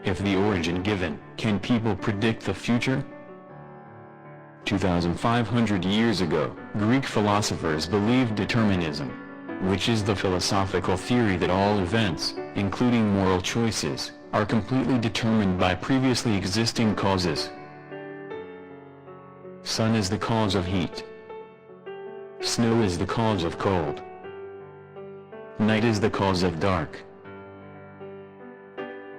if the origin given, can people predict the future? 2,500 years ago, Greek philosophers believed determinism, which is the philosophical theory that all events, including moral choices, are completely determined by previously existing causes. Sun is the cause of heat. Snow is the cause of cold. Night is the cause of dark.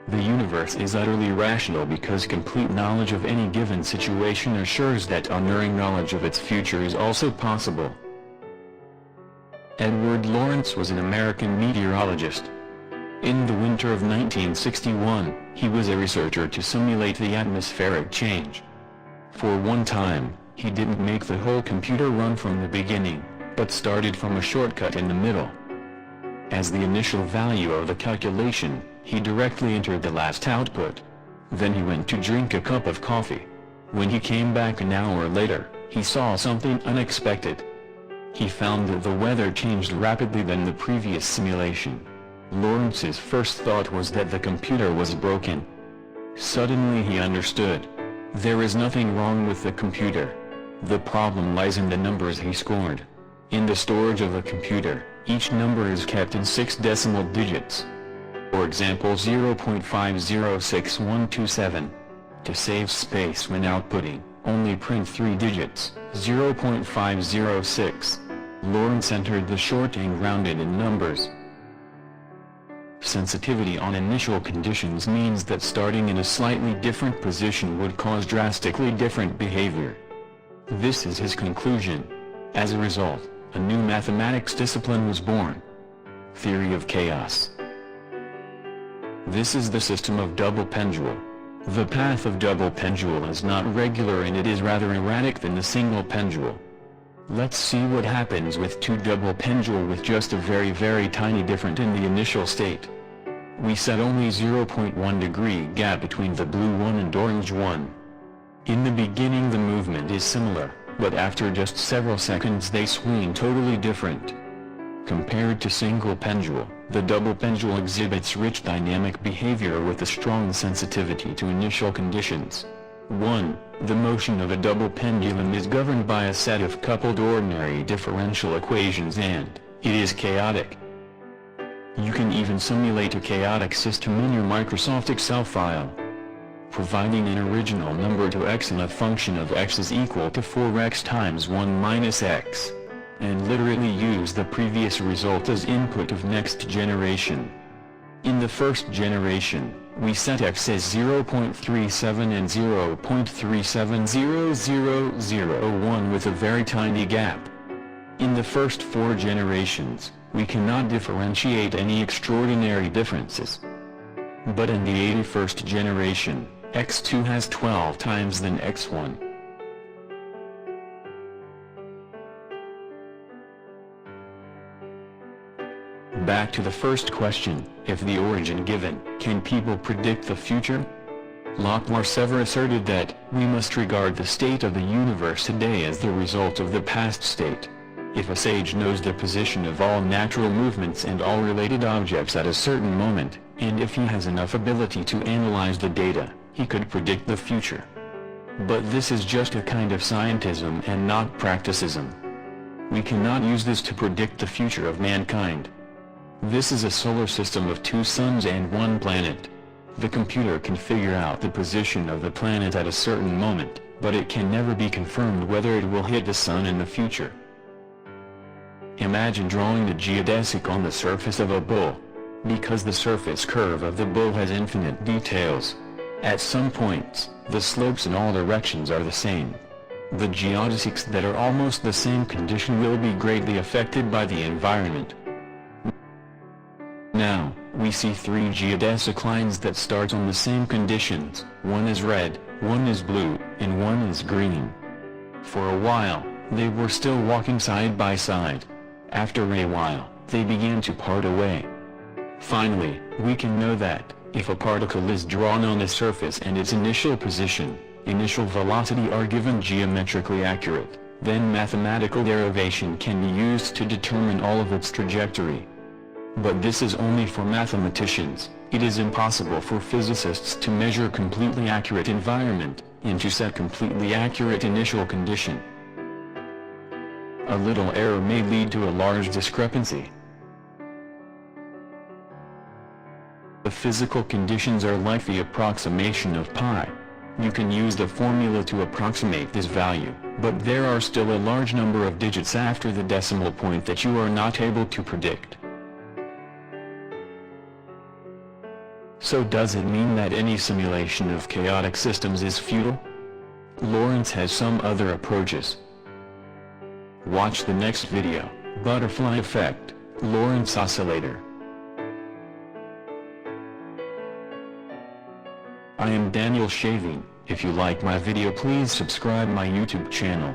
The universe is utterly rational because complete knowledge of any given situation assures that unerring knowledge of its future is also possible. Edward Lorentz was an American meteorologist. In the winter of 1961, he was a researcher to simulate the atmospheric change. For one time, he didn't make the whole computer run from the beginning, but started from a shortcut in the middle. As the initial value of the calculation, he directly entered the last output. Then he went to drink a cup of coffee. When he came back an hour later, he saw something unexpected. He found that the weather changed rapidly than the previous simulation. Lorentz's first thought was that the computer was broken. Suddenly he understood. There is nothing wrong with the computer. The problem lies in the numbers he scored. In the storage of a computer, each number is kept in 6 decimal digits. For example 0.506127. To save space when outputting, only print 3 digits, 0.506. Lorentz entered the shorting rounded in numbers. Sensitivity on initial conditions means that starting in a slightly different position would cause drastically different behavior. This is his conclusion. As a result, a new mathematics discipline was born: theory of chaos. This is the system of double pendule. The path of double pendule is not regular and it is rather erratic than the single pendule. Let's see what happens with two double pendule with just a very tiny difference in the initial state. We set only 0.1 degree gap between the blue one and orange one. In the beginning the movement is similar, but after just several seconds they swing totally different. Compared to single pendule, the double pendule exhibits rich dynamic behavior with a strong sensitivity to initial conditions. 1. The motion of a double pendulum is governed by a set of coupled ordinary differential equations and it is chaotic. You can even simulate a chaotic system in your Microsoft Excel file. Providing an original number to x and a function of x is equal to 4x times 1 minus x. And literally use the previous result as input of next generation. In the first generation, we set x as 0.37 and 0.370001 with a very tiny gap. In the first 4 generations, we cannot differentiate any extraordinary differences. But in the 81st generation, x2 has 12 times than x1. Back to the first question, if the origin given, can people predict the future? Laplace ever asserted that, we must regard the state of the universe today as the result of the past state. If a sage knows the position of all natural movements and all related objects at a certain moment, and if he has enough ability to analyze the data, he could predict the future. But this is just a kind of scientism and not practicism. We cannot use this to predict the future of mankind. This is a solar system of 2 suns and 1 planet. The computer can figure out the position of the planet at a certain moment, but it can never be confirmed whether it will hit the sun in the future. Imagine drawing the geodesic on the surface of a bowl. Because the surface curve of the bowl has infinite details. At some points, the slopes in all directions are the same. The geodesics that are almost the same condition will be greatly affected by the environment. Now, we see 3 geodesic lines that start on the same conditions, one is red, one is blue, and one is green. For a while, they were still walking side by side. After a while, they began to part away. Finally, we can know that, if a particle is drawn on a surface and its initial position, initial velocity are given geometrically accurate, then mathematical derivation can be used to determine all of its trajectory. But this is only for mathematicians. It is impossible for physicists to measure completely accurate environment, and to set completely accurate initial condition. A little error may lead to a large discrepancy. The physical conditions are like the approximation of pi. You can use the formula to approximate this value, but there are still a large number of digits after the decimal point that you are not able to predict. So does it mean that any simulation of chaotic systems is futile? Lorentz has some other approaches. Watch the next video, Butterfly Effect, Lorentz Oscillator. I am Daniel Shaving. If you like my video, please subscribe my YouTube channel.